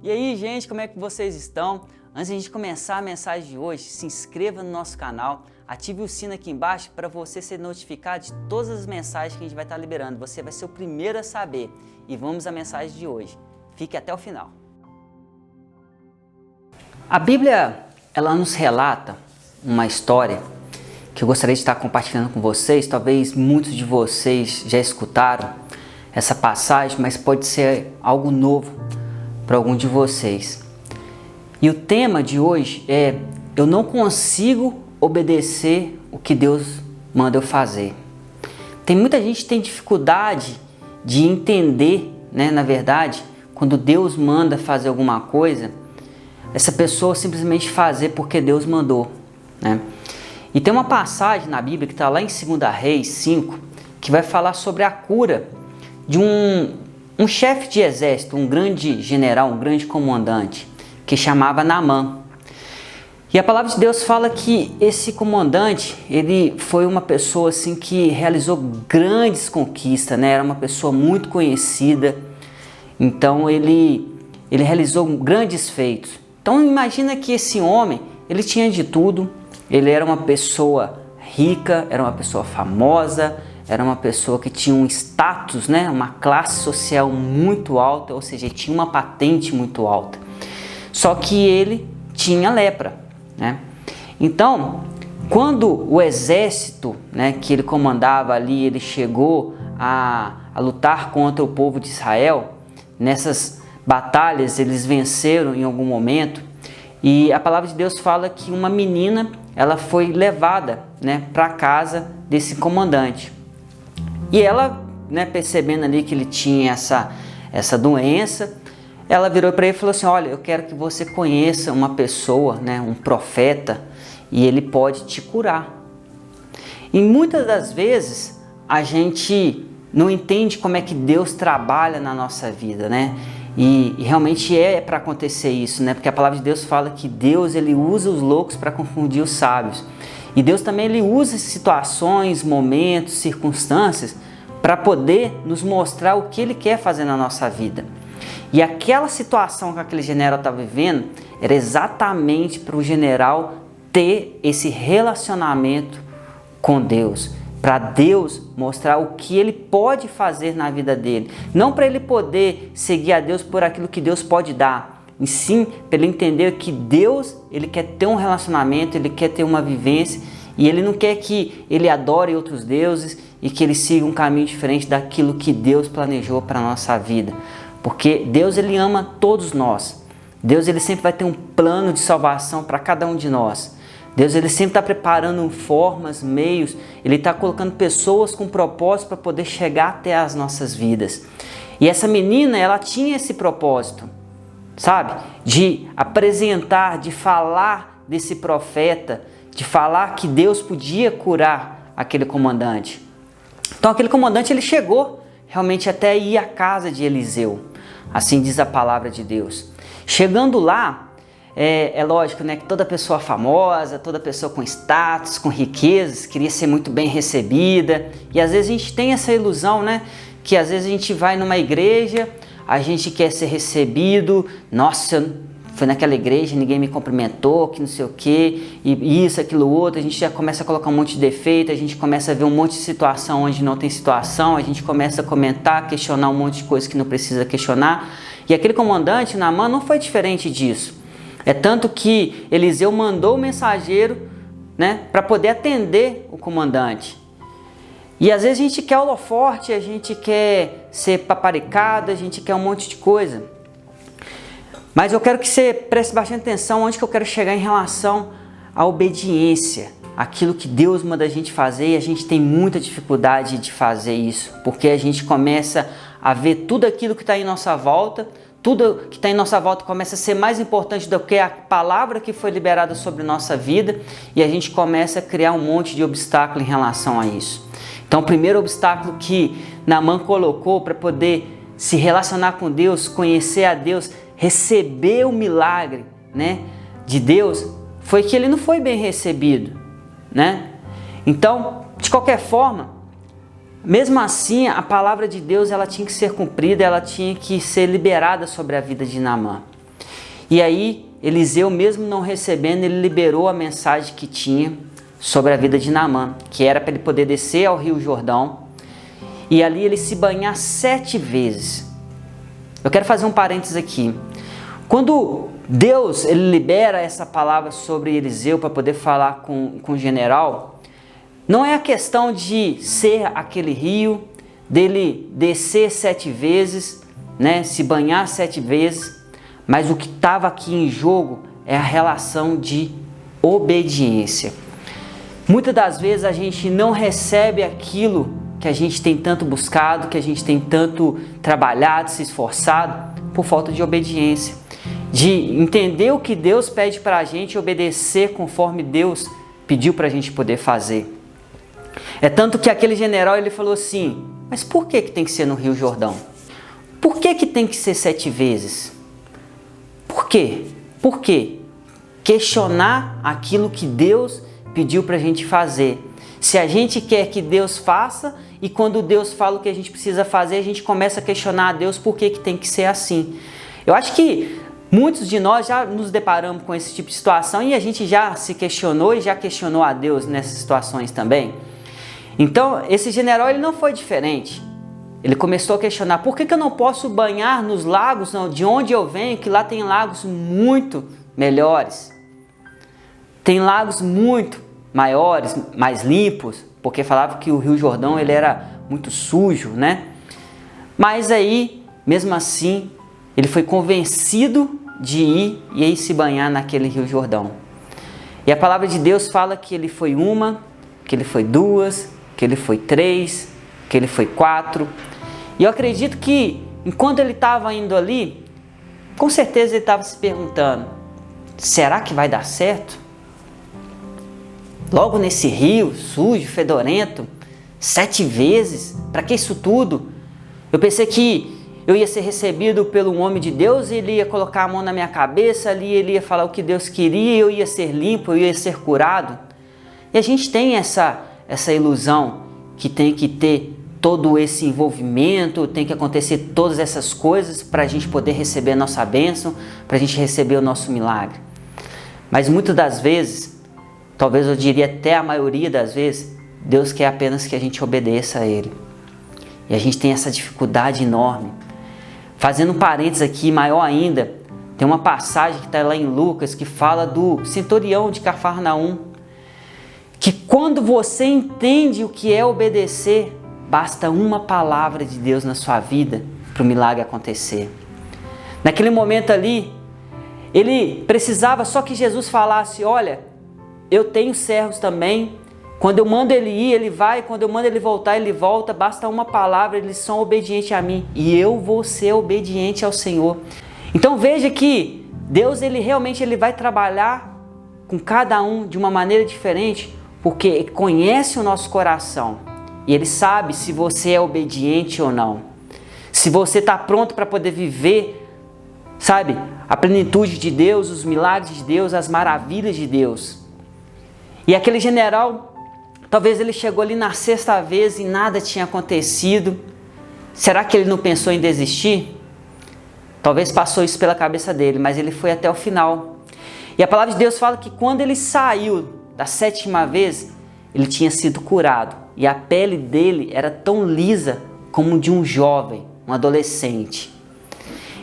E aí, gente, como é que vocês estão? Antes de a gente começar a mensagem de hoje, se inscreva no nosso canal, ative o sino aqui embaixo para você ser notificado de todas as mensagens que a gente vai estar liberando. Você vai ser o primeiro a saber. E vamos à mensagem de hoje. Fique até o final. A Bíblia, ela nos relata uma história que eu gostaria de estar compartilhando com vocês. Talvez muitos de vocês já escutaram essa passagem, mas pode ser algo novo para algum de vocês. E o tema de hoje é: eu não consigo obedecer o que Deus manda eu fazer. Tem muita gente que tem dificuldade de entender, na verdade, quando Deus manda fazer alguma coisa, essa pessoa simplesmente fazer porque Deus mandou, E tem uma passagem na Bíblia que está lá em 2 Reis 5, que vai falar sobre a cura de um chefe de exército, um grande general, um grande comandante, que chamava Naamã. E a palavra de Deus fala que esse comandante, ele foi uma pessoa assim que realizou grandes conquistas, Era uma pessoa muito conhecida. Então ele realizou grandes feitos. Então imagina que esse homem, ele tinha de tudo. Ele era uma pessoa rica, era uma pessoa famosa, era uma pessoa que tinha um status, uma classe social muito alta, ou seja, tinha uma patente muito alta. Só que ele tinha lepra, Então, quando o exército, que ele comandava ali, ele chegou a lutar contra o povo de Israel, nessas batalhas eles venceram em algum momento, e a palavra de Deus fala que uma menina, ela foi levada, para a casa desse comandante. E ela, percebendo ali que ele tinha essa doença, ela virou para ele e falou assim: olha, eu quero que você conheça uma pessoa, um profeta, e ele pode te curar. E muitas das vezes a gente não entende como é que Deus trabalha na nossa vida, E realmente é para acontecer isso, Porque a palavra de Deus fala que Deus, ele usa os loucos para confundir os sábios. E Deus também, ele usa situações, momentos, circunstâncias para poder nos mostrar o que ele quer fazer na nossa vida. E aquela situação que aquele general estava vivendo era exatamente para o general ter esse relacionamento com Deus, para Deus mostrar o que ele pode fazer na vida dele. Não para ele poder seguir a Deus por aquilo que Deus pode dar, e sim para ele entender que Deus, ele quer ter um relacionamento, ele quer ter uma vivência, e ele não quer que ele adore outros deuses e que ele siga um caminho diferente daquilo que Deus planejou para a nossa vida. Porque Deus, ele ama todos nós. Deus, ele sempre vai ter um plano de salvação para cada um de nós. Deus, ele sempre está preparando formas, meios, ele está colocando pessoas com propósito para poder chegar até as nossas vidas. E essa menina, ela tinha esse propósito, de apresentar, de falar desse profeta, de falar que Deus podia curar aquele comandante. Então aquele comandante, ele chegou realmente até ir à casa de Eliseu, assim diz a palavra de Deus. Chegando lá, é lógico, que toda pessoa famosa, toda pessoa com status, com riquezas, queria ser muito bem recebida. E às vezes a gente tem essa ilusão, que às vezes a gente vai numa igreja, a gente quer ser recebido. Nossa, eu fui naquela igreja, ninguém me cumprimentou, que não sei o que, e isso, aquilo, outro. A gente já começa a colocar um monte de defeito, a gente começa a ver um monte de situação onde não tem situação, a gente começa a comentar, questionar um monte de coisa que não precisa questionar. E aquele comandante, Naamã, não foi diferente disso. É tanto que Eliseu mandou o mensageiro, para poder atender o comandante. E às vezes a gente quer holofote, a gente quer ser paparicado, a gente quer um monte de coisa. Mas eu quero que você preste bastante atenção onde que eu quero chegar em relação à obediência, aquilo que Deus manda a gente fazer, e a gente tem muita dificuldade de fazer isso, porque a gente começa a ver tudo aquilo que está em nossa volta, tudo que está em nossa volta começa a ser mais importante do que a palavra que foi liberada sobre nossa vida, e a gente começa a criar um monte de obstáculo em relação a isso. Então o primeiro obstáculo que Naamã colocou para poder se relacionar com Deus, conhecer a Deus, receber o milagre, de Deus, foi que ele não foi bem recebido, Então, de qualquer forma, Mesmo assim, a palavra de Deus ela tinha que ser cumprida, ela tinha que ser liberada sobre a vida de Naamã. E aí Eliseu, mesmo não recebendo, ele liberou a mensagem que tinha sobre a vida de Naamã, que era para ele poder descer ao Rio Jordão e ali ele se banhar 7 vezes. Eu quero fazer um parênteses aqui. Quando Deus ele libera essa palavra sobre Eliseu para poder falar com o general, não é a questão de ser aquele rio, dele descer 7 vezes, né, se banhar 7 vezes, mas o que estava aqui em jogo é a relação de obediência. Muitas das vezes a gente não recebe aquilo que a gente tem tanto buscado, que a gente tem tanto trabalhado, se esforçado, por falta de obediência. De entender o que Deus pede para a gente e obedecer conforme Deus pediu para a gente poder fazer. É tanto que aquele general ele falou assim, mas por que tem que ser no Rio Jordão? Por que tem que ser 7 vezes? Por quê? Por quê? Questionar aquilo que Deus pediu para a gente fazer. Se a gente quer que Deus faça e quando Deus fala o que a gente precisa fazer, a gente começa a questionar a Deus por que tem que ser assim. Eu acho que muitos de nós já nos deparamos com esse tipo de situação e a gente já se questionou e já questionou a Deus nessas situações também. Então, esse general ele não foi diferente. Ele começou a questionar, por que eu não posso banhar nos lagos de onde eu venho, que lá tem lagos muito melhores. Tem lagos muito maiores, mais limpos, porque falava que o Rio Jordão ele era muito sujo, né? Mas aí, mesmo assim, ele foi convencido de ir e aí se banhar naquele Rio Jordão. E a palavra de Deus fala que ele foi 1, que ele foi 2, que ele foi 3, que ele foi 4. E eu acredito que enquanto ele estava indo ali, com certeza ele estava se perguntando, será que vai dar certo? Logo nesse rio sujo, fedorento, 7 vezes, para que isso tudo? Eu pensei que eu ia ser recebido pelo homem de Deus, ele ia colocar a mão na minha cabeça, ali ele ia falar o que Deus queria, eu ia ser limpo, eu ia ser curado. E a gente tem essa ilusão que tem que ter todo esse envolvimento, tem que acontecer todas essas coisas para a gente poder receber a nossa bênção, para a gente receber o nosso milagre. Mas muitas das vezes, talvez eu diria até a maioria das vezes, Deus quer apenas que a gente obedeça a Ele. E a gente tem essa dificuldade enorme. Fazendo um parênteses aqui, maior ainda, tem uma passagem que está lá em Lucas que fala do centurião de Cafarnaum, que quando você entende o que é obedecer, basta uma palavra de Deus na sua vida para o milagre acontecer. Naquele momento ali, ele precisava só que Jesus falasse, olha, eu tenho servos também, quando eu mando ele ir, ele vai, quando eu mando ele voltar, ele volta, basta uma palavra, eles são obedientes a mim e eu vou ser obediente ao Senhor. Então veja que Deus ele realmente ele vai trabalhar com cada um de uma maneira diferente, porque ele conhece o nosso coração e Ele sabe se você é obediente ou não. Se você está pronto para poder viver, sabe, a plenitude de Deus, os milagres de Deus, as maravilhas de Deus. E aquele general, talvez ele chegou ali na 6ª vez e nada tinha acontecido. Será que ele não pensou em desistir? Talvez passou isso pela cabeça dele, mas ele foi até o final. E a palavra de Deus fala que quando ele saiu da 7ª vez, ele tinha sido curado. E a pele dele era tão lisa como de um jovem, um adolescente.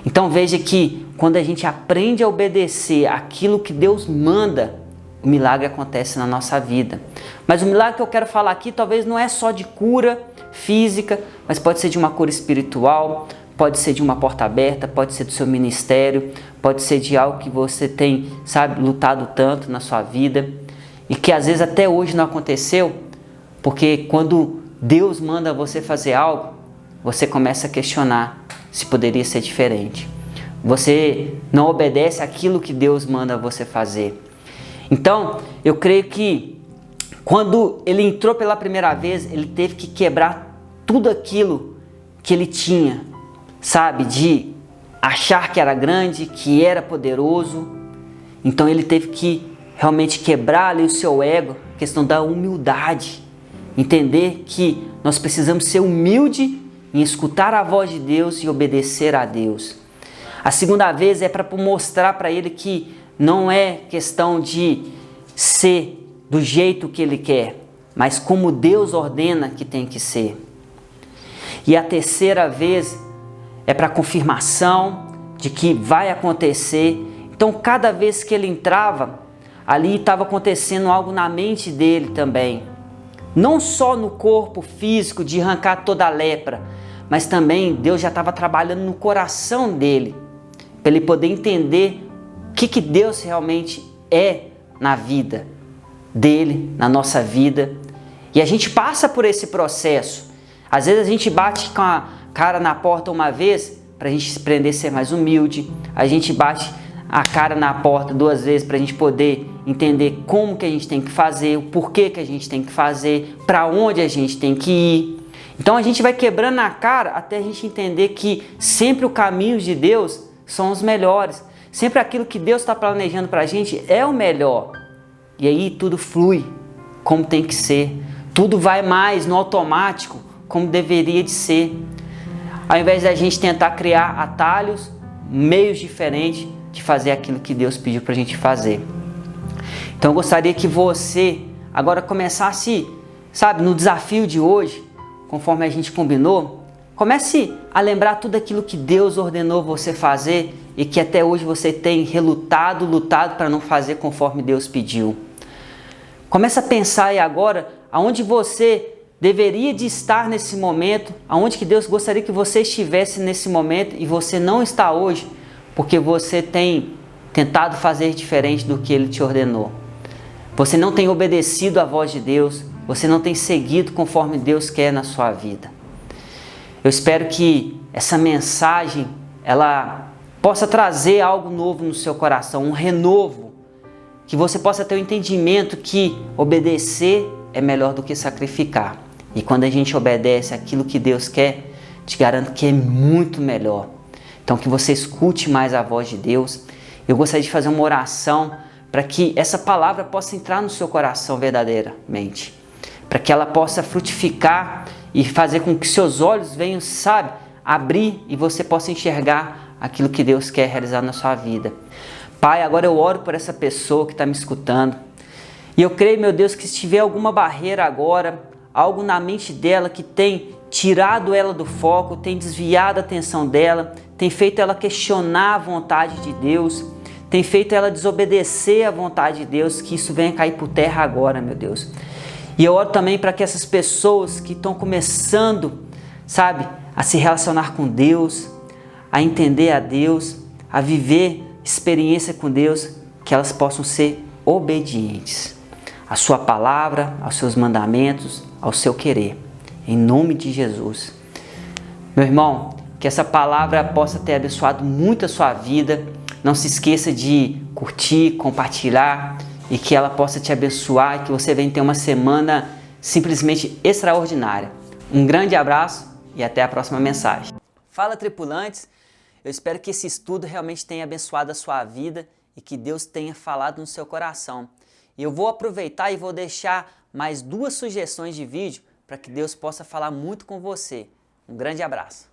Então veja que quando a gente aprende a obedecer aquilo que Deus manda, o milagre acontece na nossa vida. Mas o milagre que eu quero falar aqui talvez não é só de cura física, mas pode ser de uma cura espiritual, pode ser de uma porta aberta, pode ser do seu ministério, pode ser de algo que você tem, sabe, lutado tanto na sua vida e que às vezes até hoje não aconteceu, porque quando Deus manda você fazer algo, você começa a questionar se poderia ser diferente. Você não obedece aquilo que Deus manda você fazer. Então, eu creio que quando ele entrou pela primeira vez, ele teve que quebrar tudo aquilo que ele tinha, sabe? De achar que era grande, que era poderoso. Então ele teve que realmente quebrar ali o seu ego, questão da humildade. Entender que nós precisamos ser humildes em escutar a voz de Deus e obedecer a Deus. A segunda vez é para mostrar para ele que não é questão de ser do jeito que ele quer, mas como Deus ordena que tem que ser. E a terceira vez é para confirmação de que vai acontecer. Então, cada vez que ele entrava, ali estava acontecendo algo na mente dele também. Não só no corpo físico de arrancar toda a lepra, mas também Deus já estava trabalhando no coração dele, para ele poder entender o que Deus realmente é na vida dele, na nossa vida. E a gente passa por esse processo. Às vezes a gente bate com a cara na porta uma vez para a gente aprender a ser mais humilde. A gente bate a cara na porta 2 vezes para a gente poder entender como que a gente tem que fazer, o porquê que a gente tem que fazer, para onde a gente tem que ir. Então a gente vai quebrando a cara até a gente entender que sempre os caminhos de Deus são os melhores. Sempre aquilo que Deus está planejando para a gente é o melhor. E aí tudo flui como tem que ser. Tudo vai mais no automático como deveria de ser. Ao invés da gente tentar criar atalhos, meios diferentes de fazer aquilo que Deus pediu para a gente fazer. Então eu gostaria que você agora começasse, sabe, no desafio de hoje, conforme a gente combinou, comece a lembrar tudo aquilo que Deus ordenou você fazer e que até hoje você tem lutado para não fazer conforme Deus pediu. Comece a pensar aí agora aonde você deveria de estar nesse momento, aonde que Deus gostaria que você estivesse nesse momento e você não está hoje, porque você tem tentado fazer diferente do que Ele te ordenou. Você não tem obedecido à voz de Deus, você não tem seguido conforme Deus quer na sua vida. Eu espero que essa mensagem, ela possa trazer algo novo no seu coração, um renovo, que você possa ter o entendimento que obedecer é melhor do que sacrificar. E quando a gente obedece aquilo que Deus quer, te garanto que é muito melhor. Então que você escute mais a voz de Deus. Eu gostaria de fazer uma oração para que essa palavra possa entrar no seu coração verdadeiramente. Para que ela possa frutificar e fazer com que seus olhos venham, sabe, abrir e você possa enxergar aquilo que Deus quer realizar na sua vida. Pai, agora eu oro por essa pessoa que está me escutando. E eu creio, meu Deus, que se tiver alguma barreira agora, algo na mente dela que tem tirado ela do foco, tem desviado a atenção dela, tem feito ela questionar a vontade de Deus, tem feito ela desobedecer à vontade de Deus, que isso venha cair por terra agora, meu Deus. E eu oro também para que essas pessoas que estão começando, sabe, a se relacionar com Deus, a entender a Deus, a viver experiência com Deus, que elas possam ser obedientes à sua palavra, aos seus mandamentos, ao seu querer. Em nome de Jesus. Meu irmão, que essa palavra possa ter abençoado muito a sua vida. Não se esqueça de curtir, compartilhar e que ela possa te abençoar e que você venha ter uma semana simplesmente extraordinária. Um grande abraço e até a próxima mensagem. Fala, tripulantes! Eu espero que esse estudo realmente tenha abençoado a sua vida e que Deus tenha falado no seu coração. E eu vou aproveitar e vou deixar mais 2 sugestões de vídeo para que Deus possa falar muito com você. Um grande abraço!